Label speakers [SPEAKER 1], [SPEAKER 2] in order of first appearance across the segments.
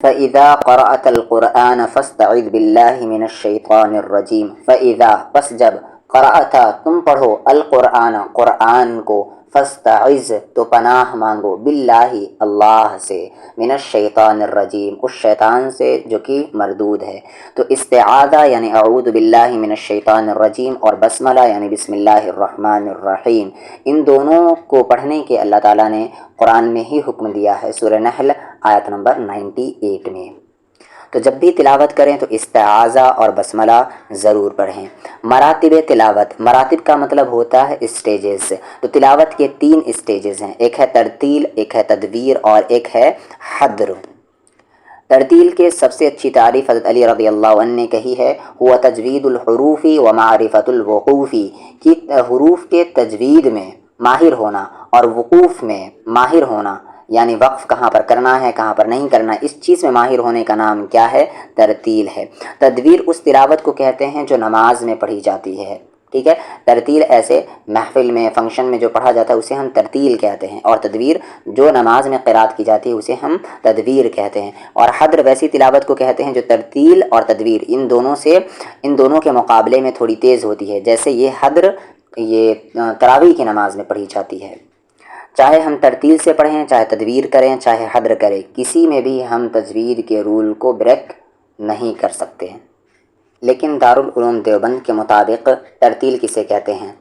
[SPEAKER 1] فَإِذَا قَرَأْتَ الْقُرْآنَ فَاسْتَعِذْ بِاللَّهِ مِنَ الشَّيْطَانِ الرَّجِيمِ فَإِذَا پس جب قرأت تم پڑھو القرآن قرآن کو فاستعذ تو پناہ مانگو باللہ اللہ سے من الشیطان الرجیم اس شیطان سے جو کہ مردود ہے. تو استعاذہ یعنی اعوذ باللہ من الشیطان الرجیم اور بسملہ یعنی بسم اللہ الرحمن الرحیم ان دونوں کو پڑھنے کے اللہ تعالیٰ نے قرآن میں ہی حکم دیا ہے سورہ نحل آیت نمبر 98 میں. تو جب بھی تلاوت کریں تو استعاذہ اور بسملہ ضرور پڑھیں. مراتب تلاوت، مراتب کا مطلب ہوتا ہے اسٹیجز. تو تلاوت کے 3 اسٹیجز ہیں، ایک ہے ترتیل، ایک ہے تدویر اور ایک ہے حدر. ترتیل کے سب سے اچھی تعریف حضرت علی رضی اللہ عنہ نے کہی ہے، ہوا تجوید الحروف و معرفت الوقوف، کہ حروف کے تجوید میں ماہر ہونا اور وقوف میں ماہر ہونا، یعنی وقف کہاں پر کرنا ہے کہاں پر نہیں کرنا، اس چیز میں ماہر ہونے کا نام کیا ہے؟ ترتیل ہے. تدویر اس تلاوت کو کہتے ہیں جو نماز میں پڑھی جاتی ہے، ٹھیک ہے. ترتیل ایسے محفل میں فنکشن میں جو پڑھا جاتا ہے اسے ہم ترتیل کہتے ہیں، اور تدویر جو نماز میں قرات کی جاتی ہے اسے ہم تدویر کہتے ہیں. اور حدر ویسی تلاوت کو کہتے ہیں جو ترتیل اور تدویر ان دونوں کے مقابلے میں تھوڑی تیز ہوتی ہے. جیسے یہ حدر یہ تراویح کی نماز میں پڑھی جاتی ہے. چاہے ہم ترتیل سے پڑھیں، چاہے تدویر کریں، چاہے حدر کریں، کسی میں بھی ہم تجوید کے رول کو بریک نہیں کر سکتے. لیکن دارالعلوم دیوبند کے مطابق ترتیل کسے کہتے ہیں؟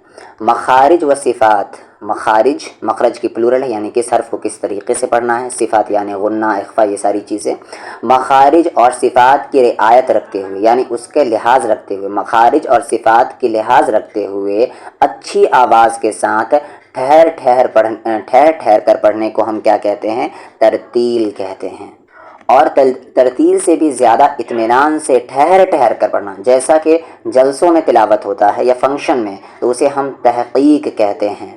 [SPEAKER 1] مخارج و صفات، مخارج مخرج کی پلورل ہے، یعنی کس حرف کو کس طریقے سے پڑھنا ہے، صفات یعنی غنہ اخفا یہ ساری چیزیں، مخارج اور صفات کی رعایت رکھتے ہوئے یعنی اس کے لحاظ رکھتے ہوئے، مخارج اور صفات کی لحاظ رکھتے ہوئے اچھی آواز کے ساتھ ٹھہر ٹھہر کر پڑھنے کو ہم کیا کہتے ہیں؟ ترتیل کہتے ہیں. اور ترتیل سے بھی زیادہ اطمینان سے ٹھہر کر پڑھنا، جیسا کہ جلسوں میں تلاوت ہوتا ہے یا فنکشن میں، تو اسے ہم تحقیق کہتے ہیں.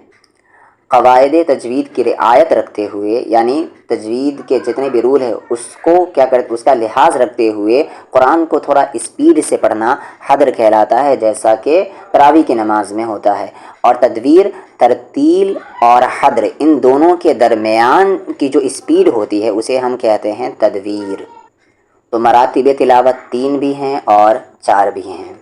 [SPEAKER 1] قواعد تجوید کی رعایت رکھتے ہوئے یعنی تجوید کے جتنے بھی رول ہیں اس کو کیا کرتے، اس کا لحاظ رکھتے ہوئے قرآن کو تھوڑا اسپیڈ سے پڑھنا حدر کہلاتا ہے، جیسا کہ تراویح کی نماز میں ہوتا ہے. اور تدویر ترتیل اور حدر ان دونوں کے درمیان کی جو اسپیڈ ہوتی ہے اسے ہم کہتے ہیں تدویر. تو مراتب تلاوت 3 بھی ہیں اور 4 بھی ہیں.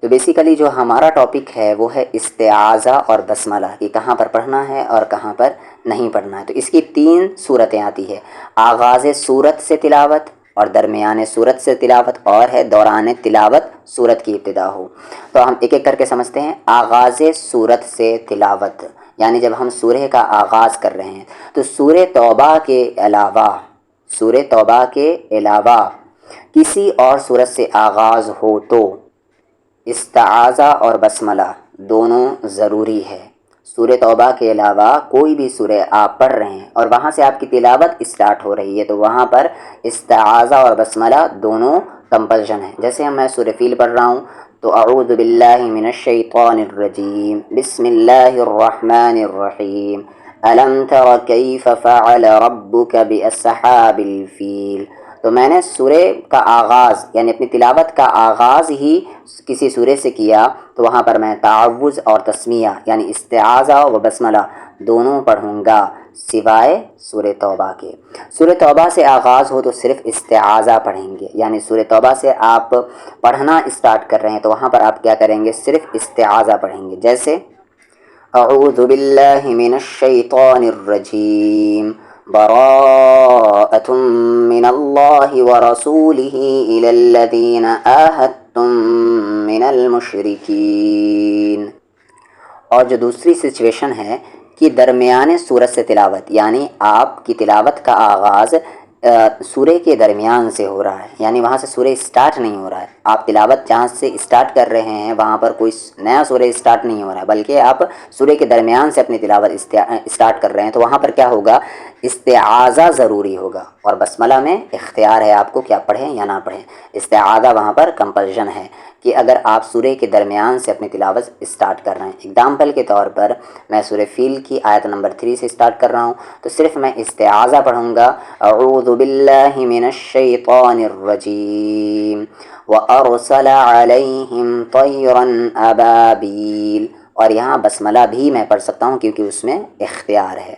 [SPEAKER 1] تو بیسیکلی جو ہمارا ٹاپک ہے وہ ہے استعاذہ اور بسملہ، کہ کہاں پر پڑھنا ہے اور کہاں پر نہیں پڑھنا ہے. تو اس کی 3 صورتیں آتی ہے، آغاز صورت سے تلاوت اور درمیان صورت سے تلاوت اور ہے دوران تلاوت صورت کی ابتدا ہو. تو ہم ایک ایک کر کے سمجھتے ہیں. آغاز صورت سے تلاوت یعنی جب ہم سورہ کا آغاز کر رہے ہیں تو سورہ توبہ کے علاوہ کسی اور صورت سے آغاز ہو تو استعاذہ اور بسملہ دونوں ضروری ہے. سورہ توبہ کے علاوہ کوئی بھی سورہ آپ پڑھ رہے ہیں اور وہاں سے آپ کی تلاوت اسٹارٹ ہو رہی ہے تو وہاں پر استعاذہ اور بسملہ دونوں کمپلشن ہے. جیسے میں سورہ فیل پڑھ رہا ہوں تو اعوذ باللہ من الشیطان الرجیم بسم اللہ الرحمن الرحیم الم تر کیف فعل ربک باصحاب الفیل. تو میں نے سورہ کا آغاز یعنی اپنی تلاوت کا آغاز ہی کسی سورہ سے کیا تو وہاں پر میں تعوذ اور تسمیہ یعنی استعاذہ و بسملہ دونوں پڑھوں گا سوائے سورہ توبہ کے. سورہ توبہ سے آغاز ہو تو صرف استعاذہ پڑھیں گے، یعنی سورہ توبہ سے آپ پڑھنا اسٹارٹ کر رہے ہیں تو وہاں پر آپ کیا کریں گے؟ صرف استعاذہ پڑھیں گے. جیسے اعوذ باللہ من الشیطان الرجیم براءۃ من اللہ ورسولہ الی الذین عاہدتم من المشرکین. اور جو دوسری سچویشن ہے کہ درمیان سورت سے تلاوت یعنی آپ کی تلاوت کا آغاز سورہ کے درمیان سے ہو رہا ہے، یعنی وہاں سے سورہ اسٹارٹ نہیں ہو رہا ہے. آپ تلاوت جہاں سے اسٹارٹ کر رہے ہیں وہاں پر کوئی نیا سورہ اسٹارٹ نہیں ہو رہا ہے بلکہ آپ سورہ کے درمیان سے اپنی تلاوت اسٹارٹ کر رہے ہیں تو وہاں پر کیا ہوگا؟ استعاذہ ضروری ہوگا. اور بسملہ میں اختیار ہے آپ کو کہ آپ پڑھیں یا نہ پڑھیں. استعاذہ وہاں پر کمپلشن ہے کہ اگر آپ سورہ کے درمیان سے اپنی تلاوت اسٹارٹ کر رہے ہیں. اگزامپل کے طور پر میں سورہ فیل کی آیت نمبر 3 سے اسٹارٹ کر رہا ہوں تو صرف میں استعاذہ پڑھوں گا اعوذ باللہ من الشیطان الرجیم وارسل علیہم طیرا ابابیل. اور یہاں بسملہ بھی میں پڑھ سکتا ہوں کیونکہ اس میں اختیار ہے.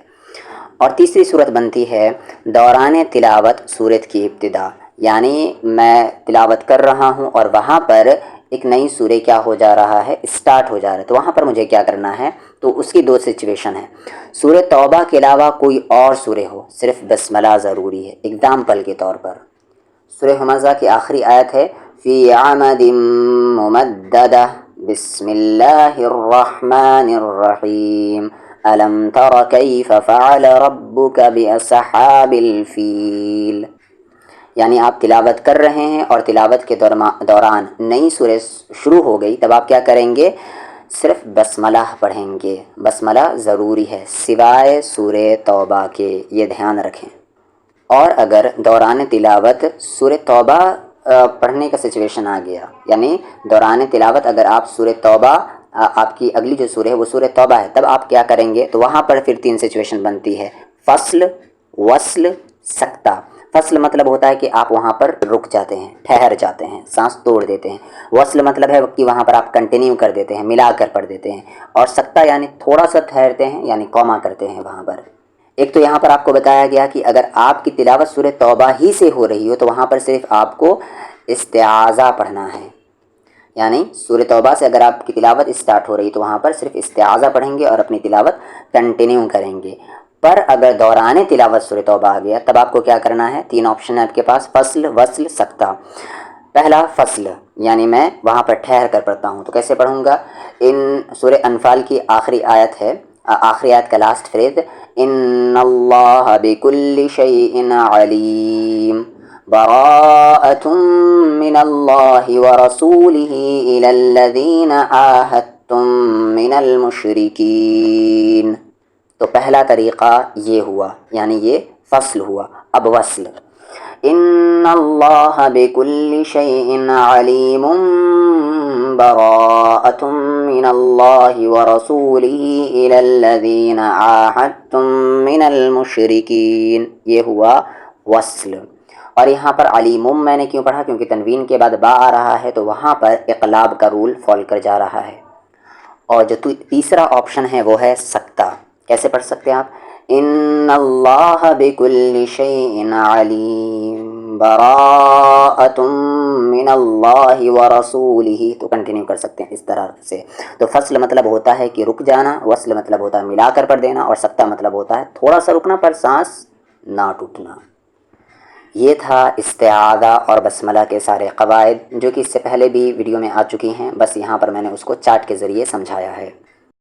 [SPEAKER 1] اور تیسری صورت بنتی ہے دوران تلاوت صورت کی ابتدا، یعنی میں تلاوت کر رہا ہوں اور وہاں پر ایک نئی سورہ کیا ہو جا رہا ہے، اسٹارٹ ہو جا رہا ہے، تو وہاں پر مجھے کیا کرنا ہے؟ تو اس کی دو سچویشن ہے۔ سورہ توبہ کے علاوہ کوئی اور سورہ ہو، صرف بسملہ ضروری ہے۔ اگزامپل کے طور پر سورہ ہمزہ کی آخری آیت ہے فی عمد ممددہ بسم اللہ الرحمن الرحیم الم تر کیف فعل ربک باصحاب الفیل، یعنی آپ تلاوت کر رہے ہیں اور تلاوت کے دوران نئی سورہ شروع ہو گئی، تب آپ کیا کریں گے؟ صرف بسملہ پڑھیں گے۔ بسملہ ضروری ہے سوائے سورہ توبہ کے، یہ دھیان رکھیں۔ اور اگر دوران تلاوت سورہ توبہ پڑھنے کا سچویشن آ گیا، یعنی دوران تلاوت اگر آپ سورہ توبہ آپ کی اگلی جو سورہ ہے وہ سورہ توبہ ہے، تب آپ کیا کریں گے؟ تو وہاں پر پھر تین سچویشن بنتی ہے، فصل، وصل، سکتہ۔ فصل مطلب ہوتا ہے کہ آپ وہاں پر رک جاتے ہیں، ٹھہر جاتے ہیں، سانس توڑ دیتے ہیں۔ وصل مطلب ہے کہ وہاں پر آپ کنٹینیو کر دیتے ہیں، ملا کر پڑھ دیتے ہیں۔ اور سکتہ یعنی تھوڑا سا ٹھہرتے ہیں، یعنی کوما کرتے ہیں وہاں پر۔ ایک تو یہاں پر آپ کو بتایا گیا کہ اگر آپ کی تلاوت سورہ توبہ ہی سے ہو رہی ہو تو وہاں پر صرف آپ کو استعاذہ پڑھنا ہے، یعنی سورہ توبہ سے اگر آپ کی تلاوت اسٹارٹ ہو رہی تو وہاں پر صرف استعاذہ پڑھیں گے اور اپنی تلاوت کنٹینیو کریں گے۔ پر اگر دوران تلاوت سورہ توبہ آ گیا تب آپ کو کیا کرنا ہے؟ تین آپشن ہے آپ کے پاس، فصل، وصل، سکتہ۔ پہلا فصل، یعنی میں وہاں پر ٹھہر کر پڑھتا ہوں، تو کیسے پڑھوں گا؟ سورہ انفال کی آخری آیت ہے، آخری آیت کا لاسٹ فریز ان اللہ بکل شیء علیم براءۃ من اللہ ورسولہ الی الذین عاہدتم من المشرکین۔ تو پہلا طریقہ یہ ہوا، یعنی یہ فصل ہوا۔ اب وصل، ان اللہ بکل شیء علیم براءۃ من اللہ ورسولہ الی الذین عاہدتم من المشرکین، یہ ہوا وصل۔ اور یہاں پر علیمم میں نے کیوں پڑھا؟ کیونکہ تنوین کے بعد با آ رہا ہے تو وہاں پر اقلاب کا رول فال کر جا رہا ہے۔ اور جو تیسرا آپشن ہے وہ ہے سکتہ۔ کیسے پڑھ سکتے ہیں آپ؟ ان اللہ بکل شیء علیم براءۃ من اللہ ورسولہ، تو کنٹینیو کر سکتے ہیں اس طرح سے۔ تو فصل مطلب ہوتا ہے کہ رک جانا، وصل مطلب ہوتا ہے ملا کر پڑھ دینا، اور سکتہ مطلب ہوتا ہے تھوڑا سا رکنا پر سانس نہ ٹوٹنا۔ یہ تھا استعاذہ اور بسملہ کے سارے قواعد، جو کہ اس سے پہلے بھی ویڈیو میں آ چکی ہیں، بس یہاں پر میں نے اس کو چارٹ کے ذریعے سمجھایا ہے۔